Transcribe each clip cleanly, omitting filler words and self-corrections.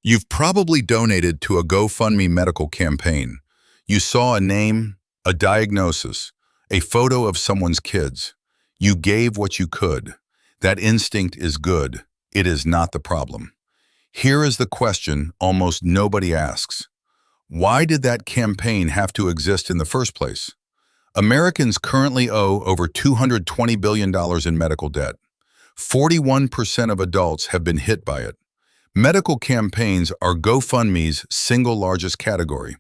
You've probably donated to a GoFundMe medical campaign. You saw a name, a diagnosis, a photo of someone's kids. You gave what you could. That instinct is good. It is not the problem. Here is the question almost nobody asks. Why did that campaign have to exist in the first place? Americans currently owe over $220 billion in medical debt. 41% of adults have been hit by it. Medical campaigns are GoFundMe's single largest category.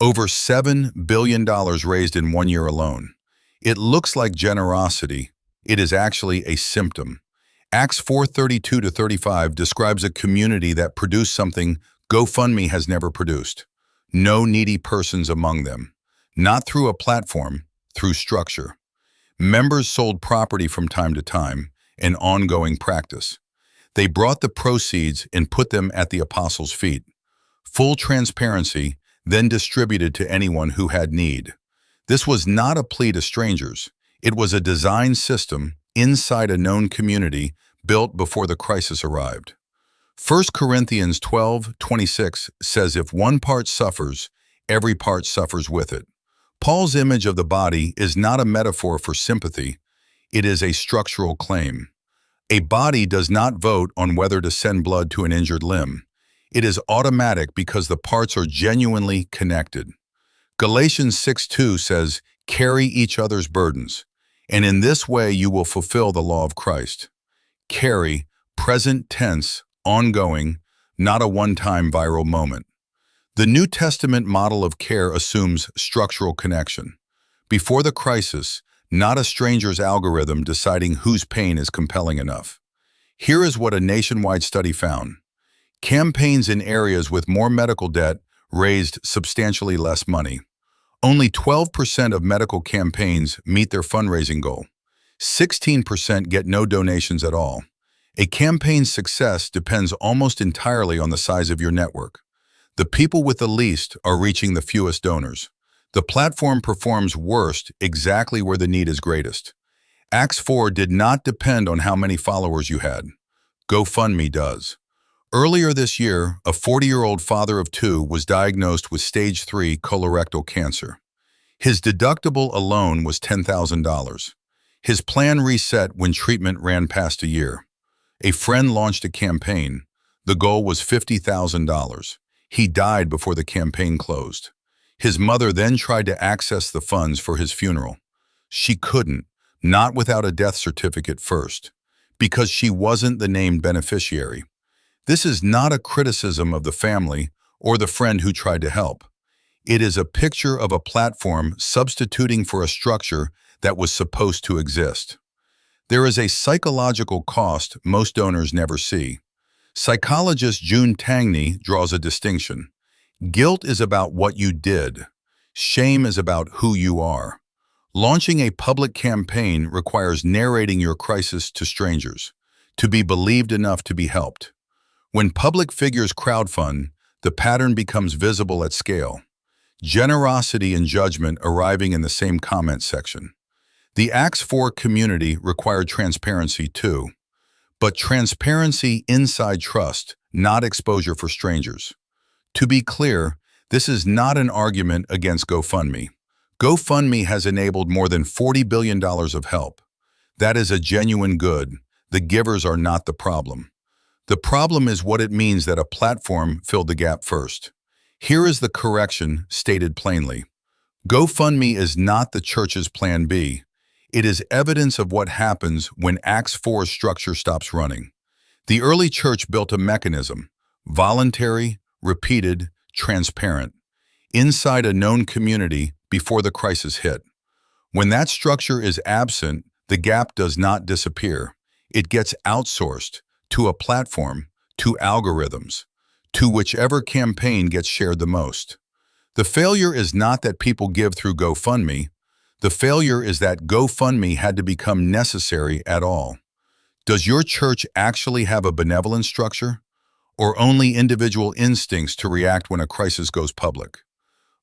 Over $7 billion raised in 1 year alone. It looks like generosity. It is actually a symptom. Acts 4:32-35 describes a community that produced something GoFundMe has never produced. No needy persons among them. Not through a platform, through structure. Members sold property from time to time, an ongoing practice. They brought the proceeds and put them at the apostles' feet. Full transparency, then distributed to anyone who had need. This was not a plea to strangers. It was a design system inside a known community built before the crisis arrived. 1 Corinthians 12:26 says if one part suffers, every part suffers with it. Paul's image of the body is not a metaphor for sympathy. It is a structural claim. A body does not vote on whether to send blood to an injured limb. It is automatic because the parts are genuinely connected. Galatians 6:2 says, "Carry each other's burdens, and in this way you will fulfill the law of Christ." Carry, present tense, ongoing, not a one-time viral moment. The New Testament model of care assumes structural connection. Before the crisis, not a stranger's algorithm deciding whose pain is compelling enough. Here is what a nationwide study found. Campaigns in areas with more medical debt raised substantially less money. Only 12% of medical campaigns meet their fundraising goal. 16% get no donations at all. A campaign's success depends almost entirely on the size of your network. The people with the least are reaching the fewest donors. The platform performs worst exactly where the need is greatest. Acts 4 did not depend on how many followers you had. GoFundMe does. Earlier this year, a 40-year-old father of two was diagnosed with stage 3 colorectal cancer. His deductible alone was $10,000. His plan reset when treatment ran past a year. A friend launched a campaign. The goal was $50,000. He died before the campaign closed. His mother then tried to access the funds for his funeral. She couldn't, not without a death certificate first, because she wasn't the named beneficiary. This is not a criticism of the family or the friend who tried to help. It is a picture of a platform substituting for a structure that was supposed to exist. There is a psychological cost most donors never see. Psychologist June Tangney draws a distinction. Guilt is about what you did. Shame is about who you are. Launching a public campaign requires narrating your crisis to strangers, to be believed enough to be helped. When public figures crowdfund, the pattern becomes visible at scale. Generosity and judgment arriving in the same comment section. The Acts 4 community required transparency too. But transparency inside trust, not exposure for strangers. To be clear, this is not an argument against GoFundMe. GoFundMe has enabled more than $40 billion of help. That is a genuine good. The givers are not the problem. The problem is what it means that a platform filled the gap first. Here is the correction stated plainly. GoFundMe is not the church's plan B. It is evidence of what happens when Acts 4's structure stops running. The early church built a mechanism, voluntary, repeated, transparent, inside a known community before the crisis hit. When that structure is absent, the gap does not disappear. It gets outsourced to a platform, to algorithms, to whichever campaign gets shared the most. The failure is not that people give through GoFundMe. The failure is that GoFundMe had to become necessary at all. Does your church actually have a benevolent structure? Or only individual instincts to react when a crisis goes public?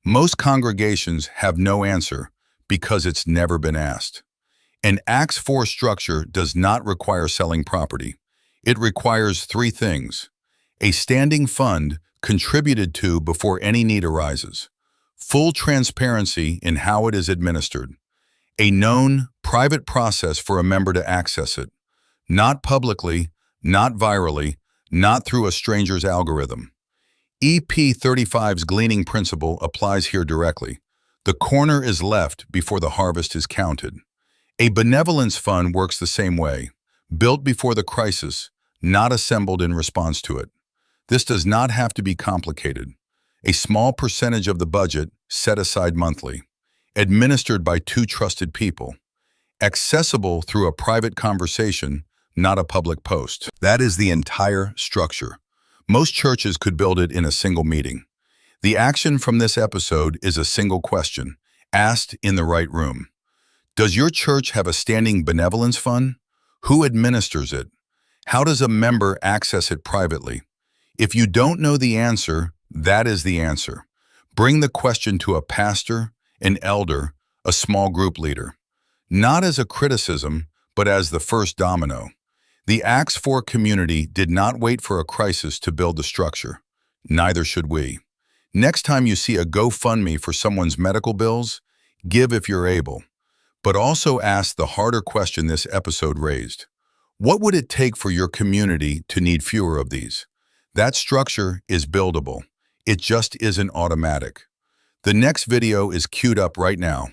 Most congregations have no answer because it's never been asked. An Acts 4 structure does not require selling property. It requires three things: A standing fund contributed to before any need arises. Full transparency in how it is administered. A known, private process for a member to access it. Not publicly, not virally, not through a stranger's algorithm. EP35's gleaning principle applies here directly. The corner is left before the harvest is counted. A benevolence fund works the same way, built before the crisis, not assembled in response to it. This does not have to be complicated. A small percentage of the budget set aside monthly, administered by two trusted people, accessible through a private conversation, not a public post. That is the entire structure. Most churches could build it in a single meeting. The action from this episode is a single question, asked in the right room. Does your church have a standing benevolence fund? Who administers it? How does a member access it privately? If you don't know the answer, that is the answer. Bring the question to a pastor, an elder, a small group leader. Not as a criticism, but as the first domino. The Acts 4 community did not wait for a crisis to build the structure. Neither should we. Next time you see a GoFundMe for someone's medical bills, give if you're able. But also ask the harder question this episode raised. What would it take for your community to need fewer of these? That structure is buildable. It just isn't automatic. The next video is queued up right now.